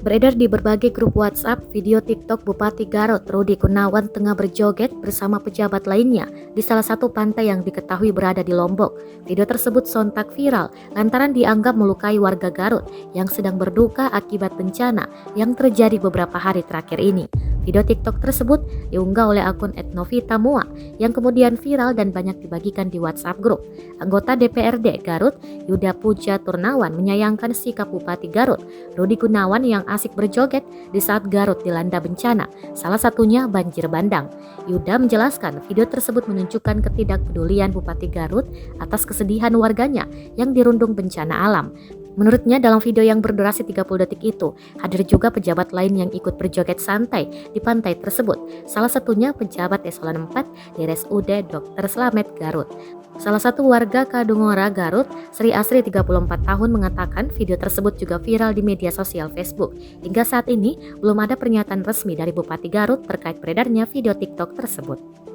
Beredar di berbagai grup WhatsApp, video TikTok Bupati Garut Rudi Gunawan tengah berjoget bersama pejabat lainnya di salah satu pantai yang diketahui berada di Lombok. Video tersebut sontak viral lantaran dianggap melukai warga Garut yang sedang berduka akibat bencana yang terjadi beberapa hari terakhir ini. Video TikTok tersebut diunggah oleh akun Etnovita Mua yang kemudian viral dan banyak dibagikan di WhatsApp grup. Anggota DPRD Garut, Yuda Puja Turnawan menyayangkan sikap Bupati Garut, Rudi Gunawan yang asik berjoget di saat Garut dilanda bencana, salah satunya banjir bandang. Yuda menjelaskan video tersebut menunjukkan ketidakpedulian Bupati Garut atas kesedihan warganya yang dirundung bencana alam. Menurutnya dalam video yang berdurasi 30 detik itu, hadir juga pejabat lain yang ikut berjoget santai di pantai tersebut. Salah satunya pejabat Eselon 4 di RSUD Dr. Slamet Garut. Salah satu warga Kadungora Garut, Sri Asri 34 tahun mengatakan video tersebut juga viral di media sosial Facebook. Hingga saat ini belum ada pernyataan resmi dari Bupati Garut terkait beredarnya video TikTok tersebut.